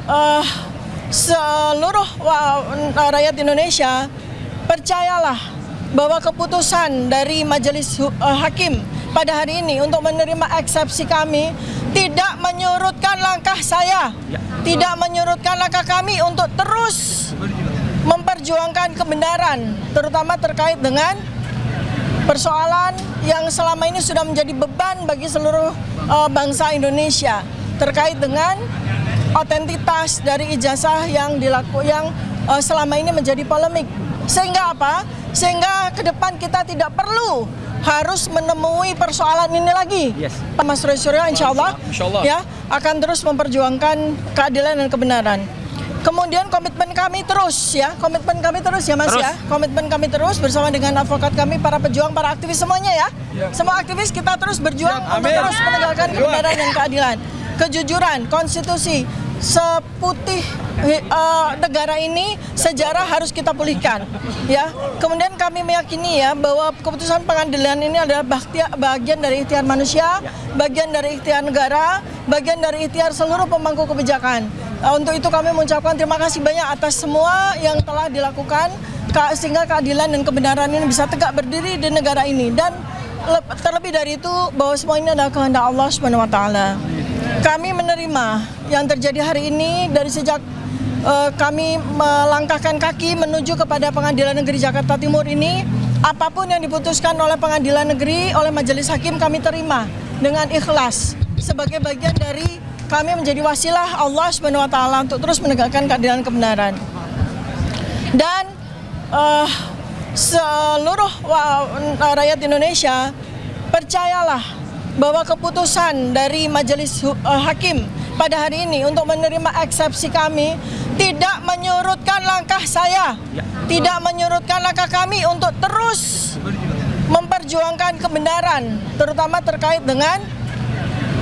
eh, seluruh rakyat Indonesia, percayalah bahwa keputusan dari Majelis Hakim pada hari ini untuk menerima eksepsi kami tidak menyurutkan langkah saya, tidak menyurutkan langkah kami untuk terus memperjuangkan kebenaran, terutama terkait dengan persoalan yang selama ini sudah menjadi beban bagi seluruh bangsa Indonesia terkait dengan otentitas dari ijazah yang selama ini menjadi polemik. Sehingga apa? Sehingga ke depan kita tidak perlu harus menemui persoalan ini lagi. Mas Roy Suryo insya Allah ya akan terus memperjuangkan keadilan dan kebenaran. Kemudian komitmen kami terus ya Mas ya. Komitmen kami terus bersama dengan advokat kami, para pejuang, para aktivis semuanya ya. Semua aktivis kita terus berjuang untuk terus menegakkan kebenaran dan keadilan. Kejujuran, konstitusi, seputih negara ini, sejarah harus kita pulihkan ya. Kemudian kami meyakini ya bahwa keputusan pengadilan ini adalah bagian dari ikhtiar manusia, bagian dari ikhtiar negara, bagian dari ikhtiar seluruh pemangku kebijakan. Untuk itu kami mengucapkan terima kasih banyak atas semua yang telah dilakukan sehingga keadilan dan kebenaran ini bisa tegak berdiri di negara ini. Dan terlebih dari itu bahwa semua ini adalah kehendak Allah Subhanahu wa taala. Kami menerima yang terjadi hari ini dari sejak kami melangkahkan kaki menuju kepada Pengadilan Negeri Jakarta Timur ini. Apapun yang diputuskan oleh Pengadilan Negeri, oleh Majelis Hakim, kami terima dengan ikhlas sebagai bagian dari kami menjadi wasilah Allah Subhanahu wa taala untuk terus menegakkan keadilan kebenaran. Dan seluruh rakyat Indonesia, percayalah bahwa keputusan dari Majelis Hakim pada hari ini untuk menerima eksepsi kami tidak menyurutkan langkah saya, tidak menyurutkan langkah kami untuk terus memperjuangkan kebenaran, terutama terkait dengan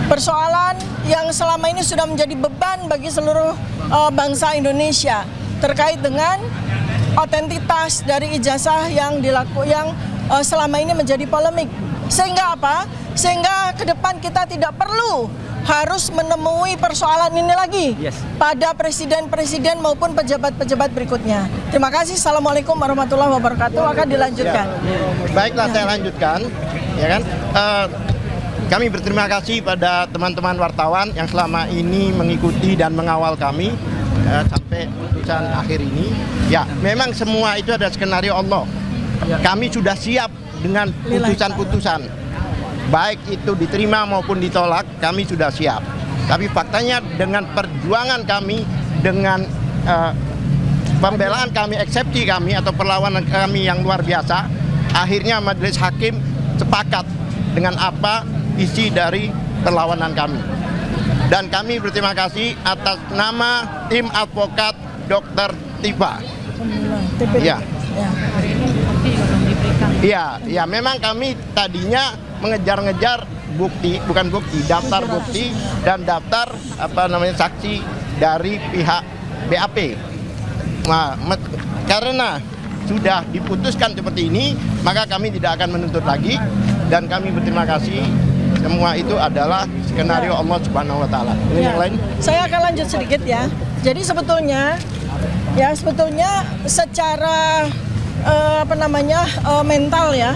persoalan yang selama ini sudah menjadi beban bagi seluruh bangsa Indonesia terkait dengan otentitas dari ijazah yang selama ini menjadi polemik. Sehingga apa? Sehingga ke depan kita tidak perlu harus menemui persoalan ini lagi pada presiden-presiden maupun pejabat-pejabat berikutnya. Terima kasih. Assalamualaikum warahmatullahi wabarakatuh. Akan dilanjutkan. Baiklah, saya lanjutkan. Ya kan? Kami berterima kasih pada teman-teman wartawan yang selama ini mengikuti dan mengawal kami sampai putusan akhir ini. Ya, memang semua itu ada skenario Allah. Kami sudah siap dengan putusan-putusan. Baik itu diterima maupun ditolak, kami sudah siap. Tapi faktanya dengan perjuangan kami, dengan pembelaan kami, eksepsi kami atau perlawanan kami yang luar biasa, akhirnya Majelis Hakim sepakat dengan apa isi dari perlawanan kami. Dan kami berterima kasih atas nama tim advokat Dr. Tifa. Ya, memang kami tadinya mengejar-ngejar bukti, bukan bukti, daftar bukti dan daftar saksi dari pihak BAP. Nah, karena sudah diputuskan seperti ini, maka kami tidak akan menuntut lagi dan kami berterima kasih. Semua itu adalah skenario Allah Subhanahu wa taala. Yang lain? Saya akan lanjut sedikit ya. Jadi sebetulnya secara mental ya,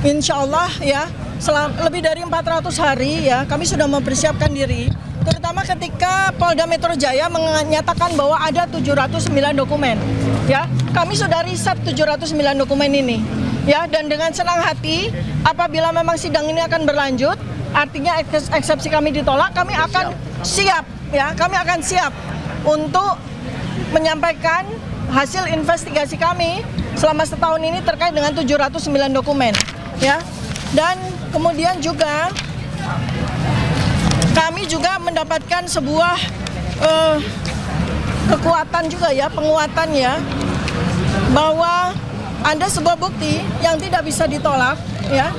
insya Allah ya, lebih dari 400 hari ya kami sudah mempersiapkan diri, terutama ketika Polda Metro Jaya menyatakan bahwa ada 709 dokumen ya. Kami sudah riset 709 dokumen ini ya, dan dengan senang hati apabila memang sidang ini akan berlanjut, artinya eksepsi kami ditolak, kami akan siap ya, kami akan siap untuk menyampaikan hasil investigasi kami selama setahun ini terkait dengan 709 dokumen ya. Dan kemudian juga kami juga mendapatkan sebuah kekuatan juga ya, penguatan ya, bahwa ada sebuah bukti yang tidak bisa ditolak ya.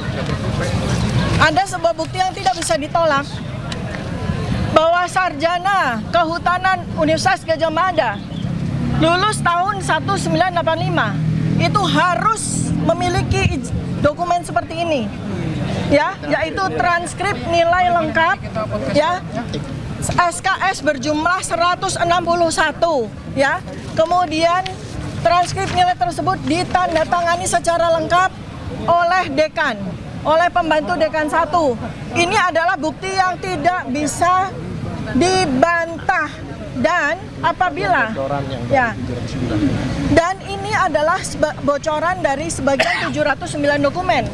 Ada sebuah bukti yang tidak bisa ditolak bahwa sarjana kehutanan Universitas Gadjah Mada lulus tahun 1985 itu harus memiliki dokumen seperti ini ya, yaitu transkrip nilai lengkap ya, SKS berjumlah 161 ya. Kemudian transkrip nilai tersebut ditandatangani secara lengkap oleh dekan, oleh pembantu dekan 1. Ini adalah bukti yang tidak bisa dibantah dan apabila ya. Dan ini adalah bocoran dari sebagian 709 dokumen.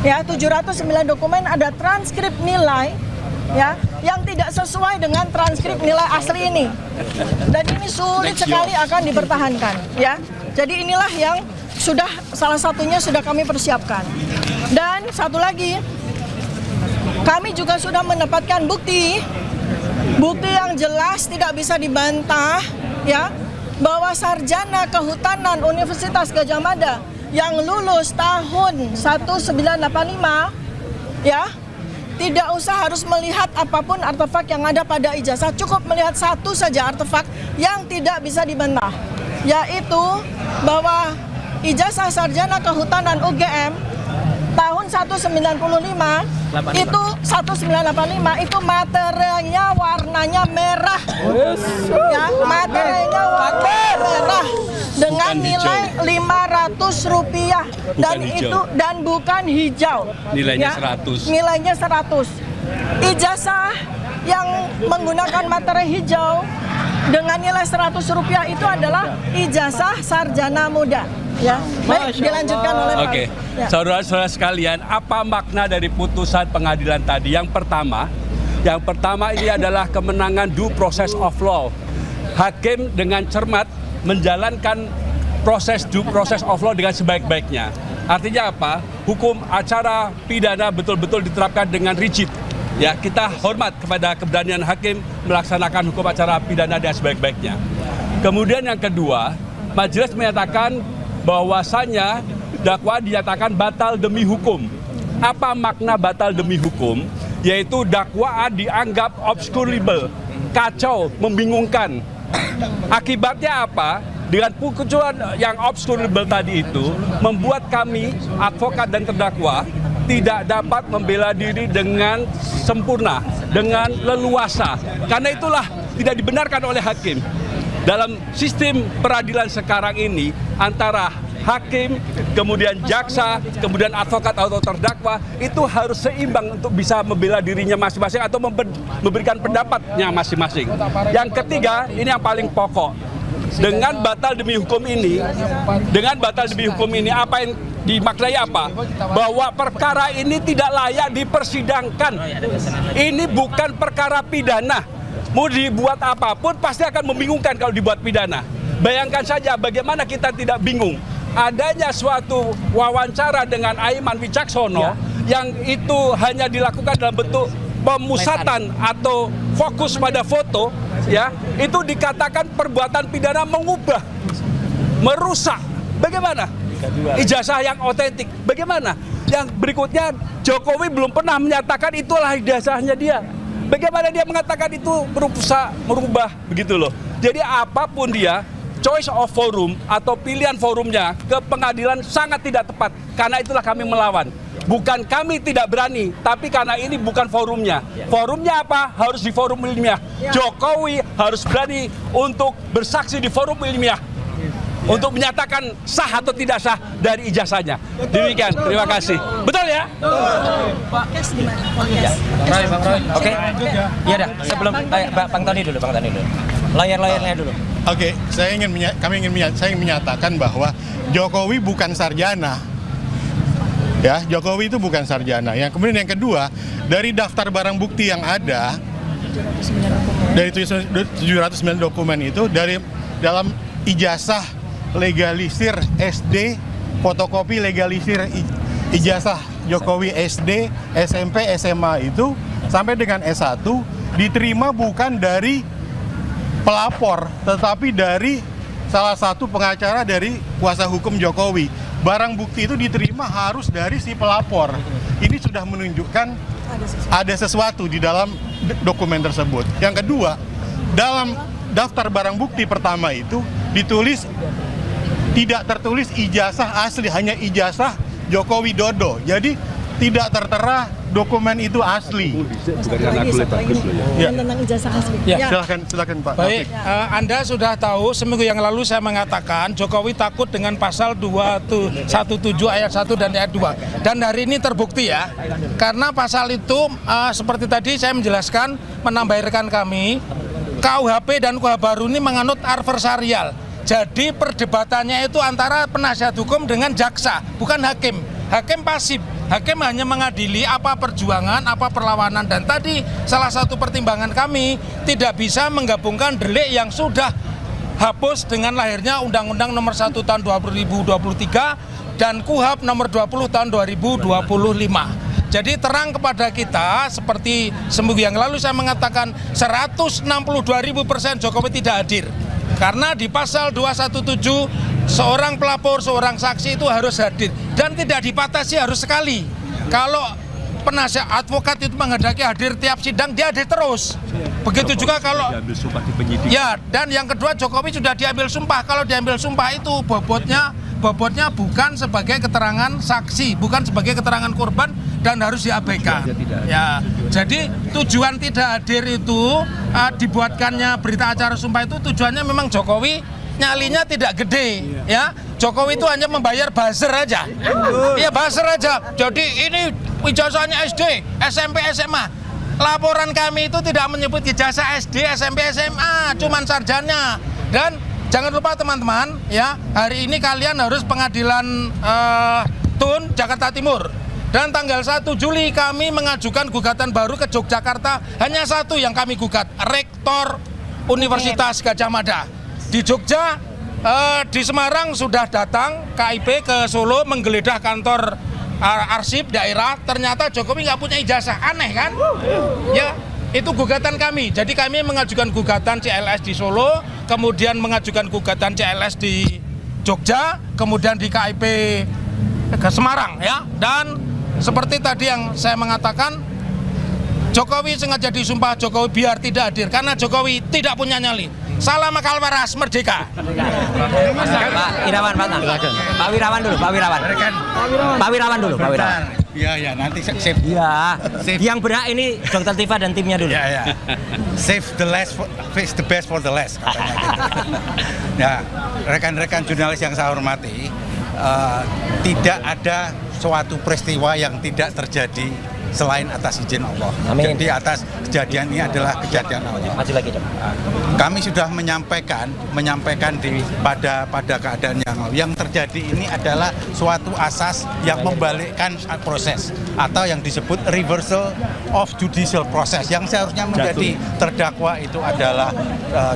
Ya, 709 dokumen ada transkrip nilai ya yang tidak sesuai dengan transkrip nilai asli ini, dan ini sulit sekali akan dipertahankan ya. Jadi inilah yang salah satunya sudah kami persiapkan. Dan satu lagi, kami juga sudah mendapatkan bukti yang jelas tidak bisa dibantah ya, bahwa sarjana kehutanan Universitas Gadjah Mada yang lulus tahun 1985 ya, tidak usah harus melihat apapun artefak yang ada pada ijazah, cukup melihat satu saja artefak yang tidak bisa dibantah, yaitu bahwa ijazah sarjana kehutanan UGM tahun 1985 itu 1985 itu materinya warnanya merah ya, materinya warna merah dengan nilai Rp500 dan itu dan bukan hijau, nilainya ya, 100. nilainya 100. Ijazah yang menggunakan materi hijau dengan nilai Rp100 itu adalah ijazah sarjana muda. Ya, baik, dilanjutkan oleh Pak. Oke, Ya. saudara-saudara sekalian, apa makna dari putusan pengadilan tadi? Yang pertama ini adalah kemenangan due process of law. Hakim dengan cermat menjalankan proses due process of law dengan sebaik-baiknya. Artinya apa? Hukum acara pidana betul-betul diterapkan dengan rigid. Ya, kita hormat kepada keberanian hakim melaksanakan hukum acara pidana dengan sebaik-baiknya. Kemudian yang kedua, majelis menyatakan bahwasannya dakwaan dinyatakan batal demi hukum. Apa makna batal demi hukum? Yaitu dakwaan dianggap obscurable, kacau, membingungkan. Akibatnya apa? Dengan putusan yang obscurable tadi itu membuat kami, advokat dan terdakwa, tidak dapat membela diri dengan sempurna, dengan leluasa. Karena itulah tidak dibenarkan oleh hakim. Dalam sistem peradilan sekarang ini, antara hakim, kemudian jaksa, kemudian advokat atau terdakwa, itu harus seimbang untuk bisa membela dirinya masing-masing atau memberikan pendapatnya masing-masing. Yang ketiga, ini yang paling pokok. Dengan batal demi hukum ini, apa yang dimaknai apa? Bahwa perkara ini tidak layak dipersidangkan. Ini bukan perkara pidana. Mau dibuat apapun pasti akan membingungkan kalau dibuat pidana. Bayangkan saja bagaimana kita tidak bingung. Adanya suatu wawancara dengan Aiman Wicaksono yang itu hanya dilakukan dalam bentuk pemusatan atau fokus pada foto, ya, itu dikatakan perbuatan pidana mengubah, merusak. Bagaimana? Ijazah yang otentik. Bagaimana? Yang berikutnya, Jokowi belum pernah menyatakan itulah ijazahnya dia. Bagaimana dia mengatakan itu merubah begitu loh. Jadi apapun dia, choice of forum atau pilihan forumnya ke pengadilan sangat tidak tepat. Karena itulah kami melawan. Bukan kami tidak berani, tapi karena ini bukan forumnya. Forumnya apa? Harus di forum ilmiah. Jokowi harus berani untuk bersaksi di forum ilmiah. Untuk menyatakan sah atau tidak sah dari ijazahnya. Demikian, terima kasih. Betul ya? Pak Kes di mana? Bang Roy. Oke. Iya dah, sebelum Bang Tony dulu. Lawyer-lawyernya dulu. Oke, saya ingin menyatakan bahwa Jokowi bukan sarjana. Ya, Jokowi itu bukan sarjana. Yang kemudian yang kedua, dari daftar barang bukti yang ada dari 709 dokumen itu, dari dalam ijazah legalisir SD, fotokopi legalisir ijazah Jokowi SD, SMP, SMA itu sampai dengan S1 diterima bukan dari pelapor, tetapi dari salah satu pengacara dari kuasa hukum Jokowi. Barang bukti itu diterima harus dari si pelapor. Ini sudah menunjukkan ada sesuatu di dalam dokumen tersebut. Yang kedua, dalam daftar barang bukti pertama itu ditulis tidak tertulis ijazah asli, hanya ijazah Joko Widodo. Jadi tidak tertera dokumen itu asli. Bukan karena aku lebih bagus loh ya. Ya. Tentang ijazah asli. Ya. Silakan Pak. Baik, Taufik. Anda sudah tahu seminggu yang lalu saya mengatakan Jokowi takut dengan pasal 217 ayat 1 dan ayat 2. Dan hari ini terbukti ya. Karena pasal itu seperti tadi saya menjelaskan, menambah rekan kami, KUHP dan KUHP baru ini menganut adversarial. Jadi perdebatannya itu antara penasihat hukum dengan jaksa, bukan hakim. Hakim pasif. Hakim hanya mengadili apa perjuangan, apa perlawanan. Dan tadi salah satu pertimbangan kami tidak bisa menggabungkan delik yang sudah hapus dengan lahirnya Undang-Undang Nomor 1 Tahun 2023 dan KUHP Nomor 20 Tahun 2025. Jadi terang kepada kita, seperti seminggu yang lalu saya mengatakan 162.000% Jokowi tidak hadir. Karena di pasal 217 seorang pelapor, seorang saksi itu harus hadir dan tidak dibatasi harus sekali. Kalau penasihat advokat itu menghendaki hadir tiap sidang, dia hadir terus. Begitu Jokowi juga kalau diambil sumpah di penyidik. ya, dan yang kedua Jokowi sudah diambil sumpah. Kalau diambil sumpah itu bobotnya bukan sebagai keterangan saksi, bukan sebagai keterangan korban dan harus diabaikan. Ya, jadi tujuan tidak hadir itu dibuatkannya berita acara sumpah itu tujuannya memang Jokowi nyalinya tidak gede, ya. Jokowi itu hanya membayar buzzer aja. Iya, buzzer aja. Jadi ini ijazahnya SD, SMP, SMA. Laporan kami itu tidak menyebut ijazah SD, SMP, SMA, cuman sarjana. Dan jangan lupa teman-teman, ya, hari ini kalian harus pengadilan Tun Jakarta Timur. Dan tanggal 1 Juli kami mengajukan gugatan baru ke Yogyakarta. Hanya satu yang kami gugat, Rektor Universitas Gadjah Mada. Di Jogja, di Semarang sudah datang KIP ke Solo menggeledah kantor arsip daerah. Ternyata Jokowi nggak punya ijazah, aneh kan? Ya, itu gugatan kami. Jadi kami mengajukan gugatan CLS di Solo, kemudian mengajukan gugatan CLS di Jogja, kemudian di KIP ke Semarang, ya. Dan seperti tadi yang saya mengatakan, Jokowi sengaja disumpah Jokowi biar tidak hadir karena Jokowi tidak punya nyali. Salam akal waras, merdeka. Pak Irawan, Pak Wirawan dulu, Pak Wirawan. Pak Wirawan dulu, Pak Wirawan. Ya, nanti save. Ya, yang benar ini Dr. Tifa dan timnya dulu. Ya. Save the best for the last, katanya gitu. Ya, rekan-rekan jurnalis yang saya hormati, tidak ada suatu peristiwa yang tidak terjadi selain atas izin Allah. Amin. Jadi atas kejadian ini adalah kejadian Allah. Maju lagi, Dok. Kami sudah menyampaikan pada keadaan yang lalu. Yang terjadi ini adalah suatu asas yang membalikkan proses atau yang disebut reversal of judicial process. Yang seharusnya menjadi terdakwa itu adalah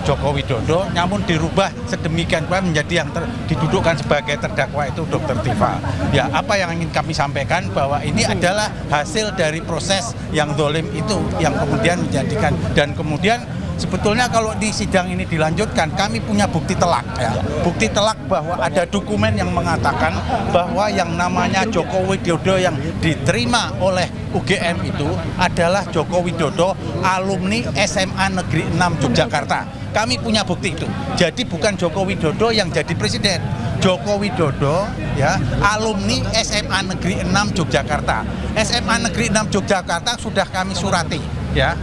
Joko Widodo, namun dirubah sedemikian rupa menjadi yang didudukkan sebagai terdakwa itu Dr. Tifa. Ya, apa yang ingin kami sampaikan bahwa ini adalah hasil dari proses yang zalim itu yang kemudian menjadikan, dan kemudian sebetulnya kalau di sidang ini dilanjutkan, kami punya bukti telak, ya. Bukti telak bahwa ada dokumen yang mengatakan bahwa yang namanya Joko Widodo yang diterima oleh UGM itu adalah Joko Widodo alumni SMA Negeri 6 Yogyakarta. Kami punya bukti itu. Jadi bukan Joko Widodo yang jadi presiden. Joko Widodo, ya, alumni SMA Negeri 6 Yogyakarta. SMA Negeri 6 Yogyakarta sudah kami surati, ya.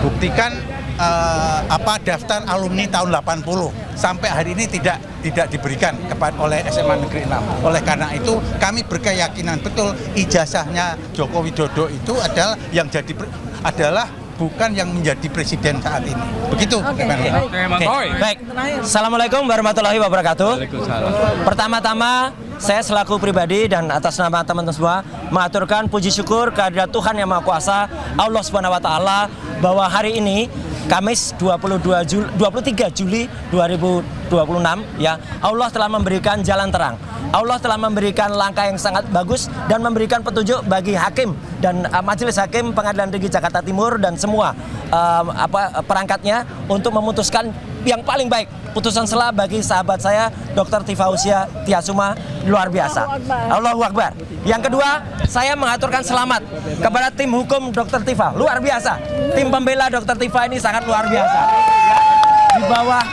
Buktikan daftar alumni tahun 80 sampai hari ini tidak diberikan oleh SMA Negeri 6. Oleh karena itu kami berkeyakinan betul ijazahnya Joko Widodo itu adalah yang adalah bukan yang menjadi presiden saat ini. Begitu. Baik. Assalamualaikum warahmatullahi wabarakatuh. Pertama-tama saya selaku pribadi dan atas nama teman-teman semua mengaturkan puji syukur kehadirat Tuhan Yang Maha Kuasa, Allah Subhanahu wa taala, bahwa hari ini Kamis 23 Juli 2026, ya, Allah telah memberikan jalan terang. Allah telah memberikan langkah yang sangat bagus dan memberikan petunjuk bagi hakim dan Majelis Hakim Pengadilan Negeri Jakarta Timur dan semua perangkatnya untuk memutuskan yang paling baik. Putusan sela bagi sahabat saya Dr. Tifa Husya Tiasuma luar biasa. Allahu Akbar. Yang kedua, saya mengaturkan selamat kepada tim hukum Dr. Tifa, luar biasa. Tim pembela Dr. Tifa ini sangat luar biasa. Di bawah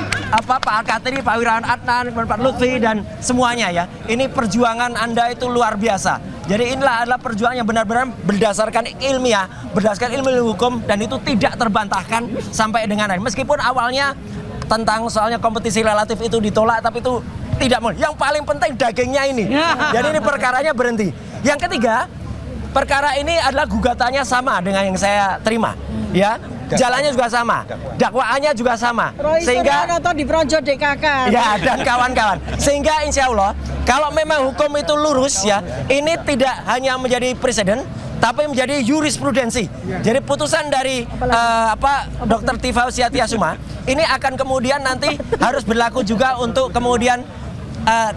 Pak Alkatiri, Pak Wirawan Adnan, Pak Lutfi dan semuanya, ya. Ini perjuangan Anda itu luar biasa. Jadi inilah adalah perjuangan yang benar-benar berdasarkan ilmiah, berdasarkan ilmu hukum, dan itu tidak terbantahkan sampai dengan hari. Meskipun awalnya tentang soalnya kompetisi relatif itu ditolak, tapi itu tidak mau. Yang paling penting dagingnya ini. Jadi ini perkaranya berhenti. Yang ketiga, perkara ini adalah gugatannya sama dengan yang saya terima, ya. Jalannya juga sama, dakwaannya juga sama, sehingga di Projo DKK. ya, dan kawan-kawan. Sehingga insya Allah kalau memang hukum itu lurus, ya, ini tidak hanya menjadi presiden, tapi menjadi jurisprudensi. Jadi putusan dari Dr. Tifa Usiatiasuma ini akan kemudian nanti harus berlaku juga untuk kemudian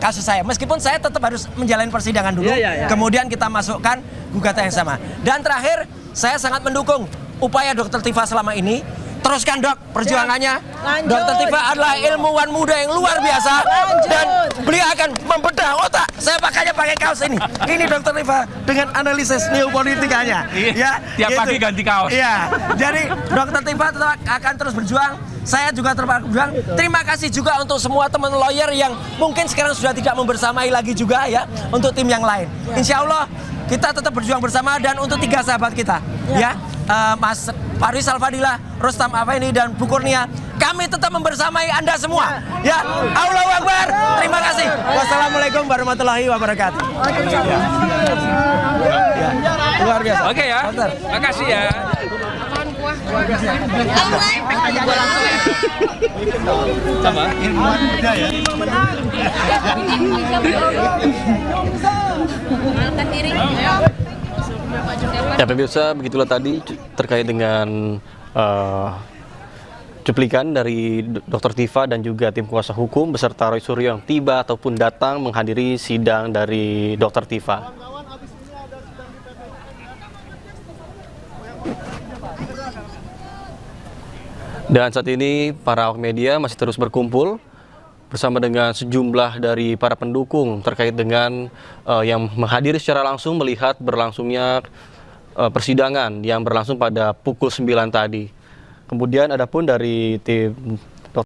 kasus saya. Meskipun saya tetap harus menjalani persidangan dulu, kemudian kita masukkan gugatan yang sama. Dan terakhir, saya sangat mendukung upaya Dr. Tifa selama ini. Teruskan, Dok, perjuangannya. Dr. Tifa adalah ilmuwan muda yang luar biasa. Dan beliau akan membedah otak. Saya pakai kaos ini. Ini Dr. Tifa dengan analisis neopolitikanya. Ya, tiap pagi ganti kaos. Iya. Jadi Dr. Tifa tetap akan terus berjuang. Saya juga terus berjuang. Terima kasih juga untuk semua teman lawyer yang mungkin sekarang sudah tidak membersamai lagi juga, ya, untuk tim yang lain. Insya Allah kita tetap berjuang bersama. Dan untuk 3 sahabat kita, ya, Mas Faris Al-Fadilah, Rustam Afendi, dan Bu Kurnia, kami tetap membersamai Anda semua. Ya, Allahu Akbar. Terima kasih. Wassalamualaikum warahmatullahi wabarakatuh. Ya, luar biasa. Oke ya, makasih ya. Sama. Ya pemirsa, begitulah tadi terkait dengan cuplikan dari Dr. Tifa dan juga tim kuasa hukum beserta Roy Suryo yang tiba ataupun datang menghadiri sidang dari Dr. Tifa. Dan saat ini para awak media masih terus berkumpul bersama dengan sejumlah dari para pendukung terkait dengan yang menghadiri secara langsung melihat berlangsungnya persidangan yang berlangsung pada pukul 9 tadi. Kemudian adapun dari tim